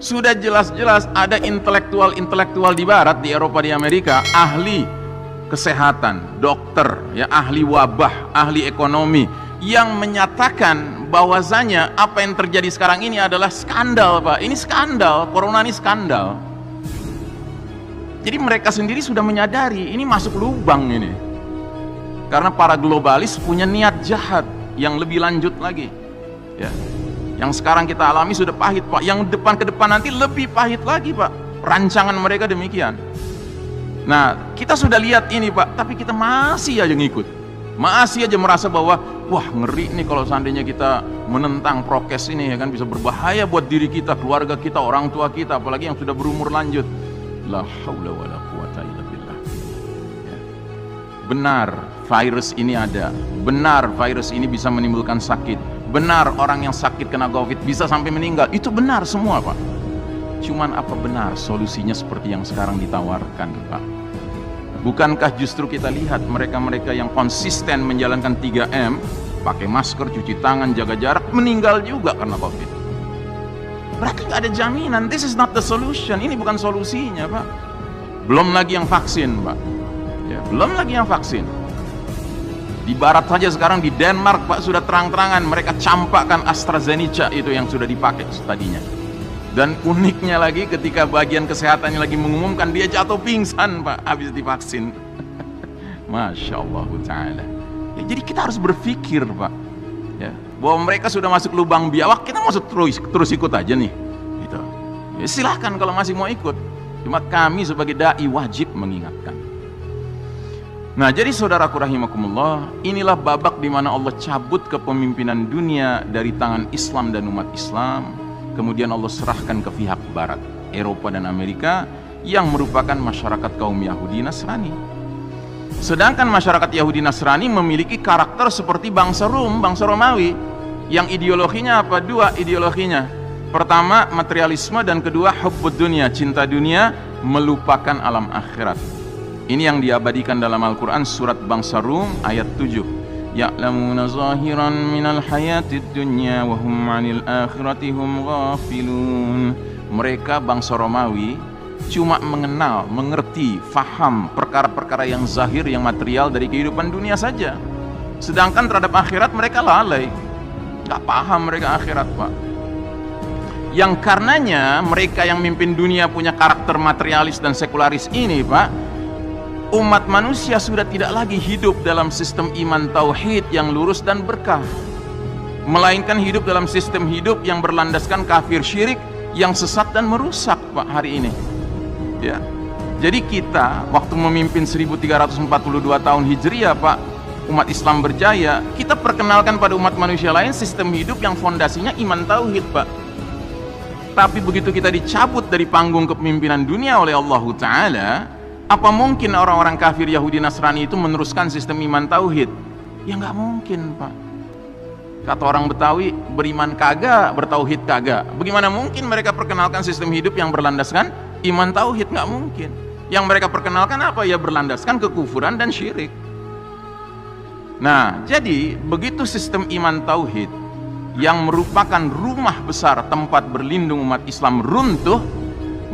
Sudah jelas-jelas ada intelektual-intelektual di barat, di Eropa, di Amerika, ahli kesehatan, dokter, ya, ahli wabah, ahli ekonomi, yang menyatakan bahwasanya apa yang terjadi sekarang ini adalah skandal, Pak. Ini skandal, corona ini skandal. Jadi mereka sendiri sudah menyadari ini masuk lubang ini. Karena para globalis punya niat jahat yang lebih lanjut lagi. Ya. Yang sekarang kita alami sudah pahit, Pak. Yang depan ke depan nanti lebih pahit lagi, Pak. Rancangan mereka demikian. Nah, kita sudah lihat ini, Pak, tapi kita masih aja ngikut. Masih aja merasa bahwa wah, ngeri nih kalau seandainya kita menentang prokes ini, ya kan, bisa berbahaya buat diri kita, keluarga kita, orang tua kita, apalagi yang sudah berumur lanjut. La haula wala quwata illa billah. Ya. Benar, virus ini ada. Benar, virus ini bisa menimbulkan sakit. Benar, orang yang sakit kena COVID bisa sampai meninggal. Itu benar semua, Pak. Cuman apa benar solusinya seperti yang sekarang ditawarkan, Pak? Bukankah justru kita lihat mereka-mereka yang konsisten menjalankan 3M, pakai masker, cuci tangan, jaga jarak, meninggal juga karena COVID. Berarti nggak ada jaminan. This is not the solution. Ini bukan solusinya, Pak. Belum lagi yang vaksin, Pak. Ya, belum lagi yang vaksin. Di barat saja sekarang, di Denmark, Pak, sudah terang-terangan mereka campakkan AstraZeneca itu yang sudah dipakai tadinya. Dan uniknya lagi ketika bagian kesehatannya lagi mengumumkan, dia jatuh pingsan, Pak, habis divaksin. Masya Allah Ta'ala. Ya, jadi kita harus berpikir, Pak, ya, bahwa mereka sudah masuk lubang biawak, kita masuk terus ikut aja nih. Gitu. Ya, silahkan kalau masih mau ikut. Cuma kami sebagai da'i wajib mengingatkan. Nah, jadi saudaraku rahimakumullah, inilah babak di mana Allah cabut kepemimpinan dunia dari tangan Islam dan umat Islam. Kemudian Allah serahkan ke pihak barat, Eropa dan Amerika, yang merupakan masyarakat kaum Yahudi Nasrani. Sedangkan masyarakat Yahudi Nasrani memiliki karakter seperti bangsa Rum, bangsa Romawi, yang ideologinya apa? Dua ideologinya. Pertama, materialisme, dan kedua, hubbud dunia, cinta dunia, melupakan alam akhirat. Ini yang diabadikan dalam Al-Quran surat bangsa Rum ayat 7. Ya'lamuna zahiran minal hayatid dunya wa hum 'anil akhirati hum ghafilun. Mereka bangsa Romawi cuma mengenal, mengerti, faham perkara-perkara yang zahir, yang material dari kehidupan dunia saja. Sedangkan terhadap akhirat mereka lalai. Gak paham mereka akhirat, Pak. Yang karenanya mereka yang mimpin dunia punya karakter materialis dan sekularis ini, Pak, umat manusia sudah tidak lagi hidup dalam sistem iman tauhid yang lurus dan berkah, melainkan hidup dalam sistem hidup yang berlandaskan kafir syirik yang sesat dan merusak, Pak, hari ini. Ya. Jadi kita waktu memimpin 1342 tahun Hijriah, Pak, umat Islam berjaya, kita perkenalkan pada umat manusia lain sistem hidup yang fondasinya iman tauhid, Pak. Tapi begitu kita dicabut dari panggung kepemimpinan dunia oleh Allah Ta'ala, apa mungkin orang-orang kafir Yahudi Nasrani itu meneruskan sistem iman tauhid? Ya nggak mungkin, Pak. Kata orang Betawi, beriman kagak, bertauhid kagak. Bagaimana mungkin mereka perkenalkan sistem hidup yang berlandaskan iman tauhid? Nggak mungkin. Yang mereka perkenalkan apa? Ya berlandaskan kekufuran dan syirik. Nah, jadi begitu sistem iman tauhid yang merupakan rumah besar tempat berlindung umat Islam runtuh,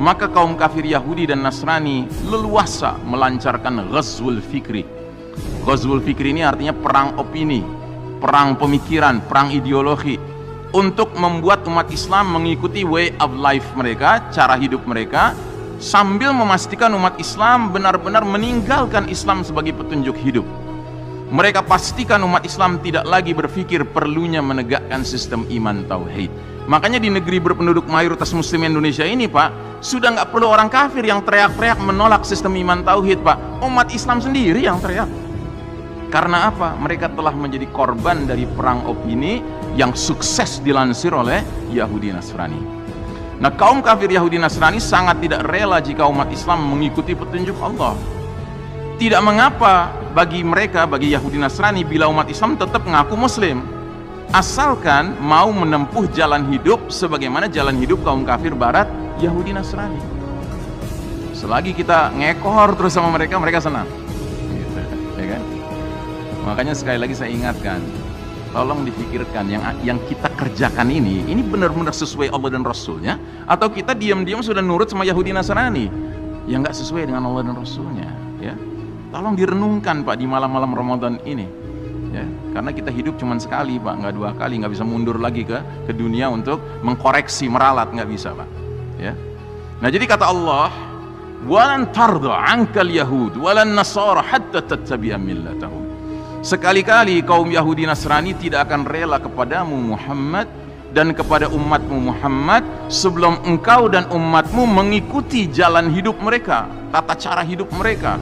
maka kaum kafir Yahudi dan Nasrani leluasa melancarkan ghazwul fikri. Ghazwul fikri ini artinya perang opini, perang pemikiran, perang ideologi, untuk membuat umat Islam mengikuti way of life mereka, cara hidup mereka, sambil memastikan umat Islam benar-benar meninggalkan Islam sebagai petunjuk hidup. Mereka pastikan umat Islam tidak lagi berpikir perlunya menegakkan sistem iman tauhid. Makanya di negeri berpenduduk mayoritas muslim Indonesia ini, Pak, sudah nggak perlu orang kafir yang teriak-teriak menolak sistem iman tauhid, Pak. Umat Islam sendiri yang teriak. Karena apa? Mereka telah menjadi korban dari perang opini yang sukses dilansir oleh Yahudi Nasrani. Nah, kaum kafir Yahudi Nasrani sangat tidak rela jika umat Islam mengikuti petunjuk Allah. Tidak mengapa bagi mereka, bagi Yahudi Nasrani, bila umat Islam tetap mengaku muslim, asalkan mau menempuh jalan hidup sebagaimana jalan hidup kaum kafir barat Yahudi Nasrani. Selagi kita ngekor terus sama mereka, mereka senang gitu, ya kan? Makanya sekali lagi saya ingatkan, tolong dipikirkan yang kita kerjakan ini benar-benar sesuai Allah dan Rasulnya, atau kita diam-diam sudah nurut sama Yahudi Nasrani yang nggak sesuai dengan Allah dan Rasulnya, ya. Tolong direnungkan Pak di malam-malam Ramadan ini, ya, karena kita hidup cuma sekali Pak, nggak dua kali, nggak bisa mundur lagi ke dunia untuk mengkoreksi, meralat, nggak bisa Pak, ya. Nah jadi kata Allah, walan tarda ankal yahud walan nasara hatta tattabi'a millatahum. Sekali-kali kaum Yahudi Nasrani tidak akan rela kepadamu Muhammad dan kepada umatmu Muhammad sebelum engkau dan umatmu mengikuti jalan hidup mereka, tata cara hidup mereka.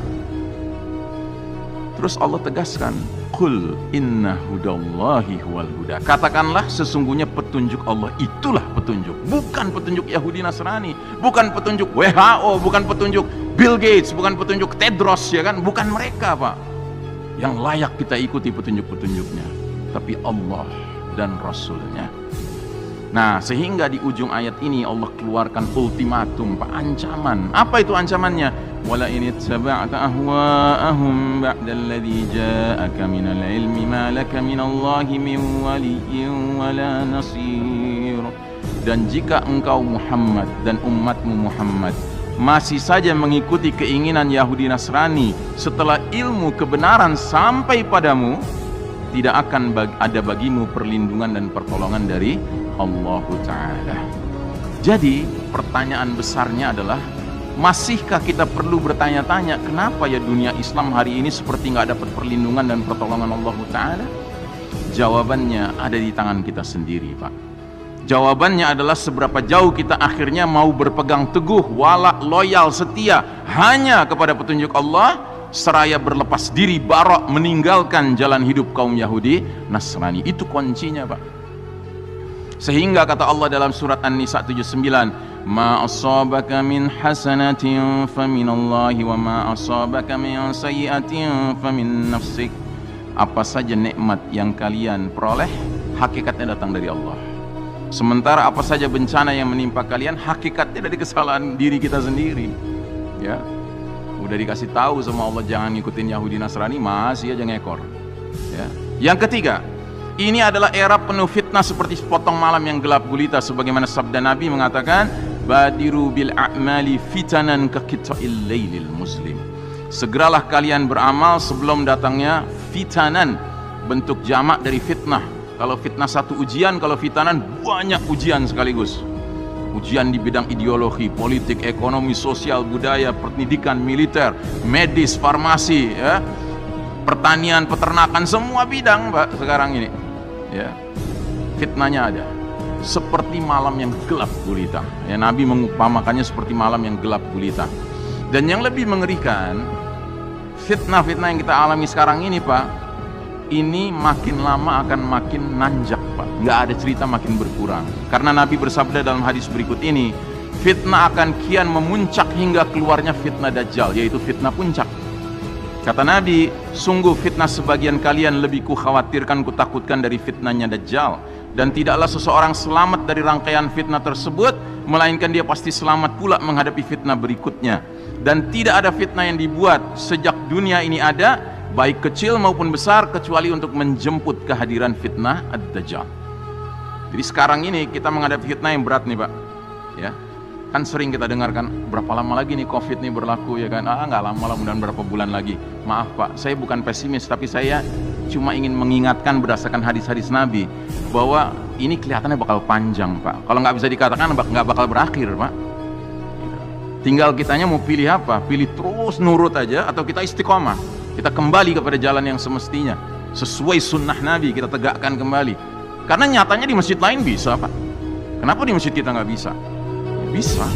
Terus Allah tegaskan, qul inna hudallahi huwal huda. Katakanlah sesungguhnya petunjuk Allah itulah petunjuk, bukan petunjuk Yahudi Nasrani, bukan petunjuk WHO, bukan petunjuk Bill Gates, bukan petunjuk Tedros, ya kan, bukan mereka Pak yang layak kita ikuti petunjuk-petunjuknya, tapi Allah dan Rasulnya. Nah sehingga di ujung ayat ini Allah keluarkan ultimatum Pak, ancaman. Apa itu ancamannya? Wala in ittaba'ta ahwa'ahum ba'dalladzi ja'aka minal ilmi ma laka minallahi min waliyyin wala nasir. Dan jika engkau Muhammad dan umatmu Muhammad masih saja mengikuti keinginan Yahudi Nasrani setelah ilmu kebenaran sampai padamu, tidak akan ada bagimu perlindungan dan pertolongan dari Allah Ta'ala. Jadi pertanyaan besarnya adalah, masihkah kita perlu bertanya-tanya kenapa ya dunia Islam hari ini seperti nggak dapat perlindungan dan pertolongan Allah Ta'ala? Jawabannya ada di tangan kita sendiri Pak. Jawabannya adalah seberapa jauh kita akhirnya mau berpegang teguh, wala, loyal, setia hanya kepada petunjuk Allah, seraya berlepas diri, barok, meninggalkan jalan hidup kaum Yahudi Nasrani. Itu kuncinya Pak. Sehingga kata Allah dalam surat An-Nisa 79, ma asabaka min hasanatin faminallahi wa ma asabaka min sayyi'atin famin nafsik. Apa saja nikmat yang kalian peroleh, hakikatnya datang dari Allah. Sementara apa saja bencana yang menimpa kalian, hakikatnya dari kesalahan diri kita sendiri, ya. Udah dikasih tahu sama Allah jangan ngikutin Yahudi Nasrani, masih aja ngekor, ya. Yang ketiga, ini adalah era penuh fitnah seperti sepotong malam yang gelap gulita, sebagaimana sabda Nabi mengatakan, badiru bil a'mali fitanan ka qita'il lailil muslim. Segeralah kalian beramal sebelum datangnya fitanan, bentuk jamak dari fitnah. Kalau fitnah satu ujian, kalau fitanan banyak ujian sekaligus. Ujian di bidang ideologi, politik, ekonomi, sosial, budaya, pendidikan, militer, medis, farmasi, ya, pertanian, peternakan, semua bidang Pak sekarang ini, ya. Fitnahnya ada. Seperti malam yang gelap gulita. Ya, Nabi mengumpamakannya seperti malam yang gelap gulita. Dan yang lebih mengerikan, fitnah-fitnah yang kita alami sekarang ini Pak, ini makin lama akan makin nanjak Pak, nggak ada cerita makin berkurang. Karena Nabi bersabda dalam hadis berikut ini, fitnah akan kian memuncak hingga keluarnya fitnah Dajjal, yaitu fitnah puncak. Kata Nabi, sungguh fitnah sebagian kalian lebih kukhawatirkan, kutakutkan dari fitnahnya Dajjal. Dan tidaklah seseorang selamat dari rangkaian fitnah tersebut, melainkan dia pasti selamat pula menghadapi fitnah berikutnya. Dan tidak ada fitnah yang dibuat sejak dunia ini ada, baik kecil maupun besar, kecuali untuk menjemput kehadiran fitnah Ad-Dajjal. Jadi sekarang ini kita menghadapi fitnah yang berat nih Pak, ya. Kan sering kita dengarkan, berapa lama lagi nih COVID nih berlaku, ya kan? Nggak lama lah, mudah-mudahan berapa bulan lagi. Maaf Pak, saya bukan pesimis, tapi saya cuma ingin mengingatkan berdasarkan hadis-hadis Nabi bahwa ini kelihatannya bakal panjang Pak. Kalau nggak bisa dikatakan nggak bakal berakhir Pak. Tinggal kitanya mau pilih apa? Pilih terus nurut aja atau kita istiqomah. Kita kembali kepada jalan yang semestinya, sesuai sunnah Nabi kita tegakkan kembali. Karena nyatanya di masjid lain bisa Pak. Kenapa di masjid kita nggak bisa? Ya, bisa.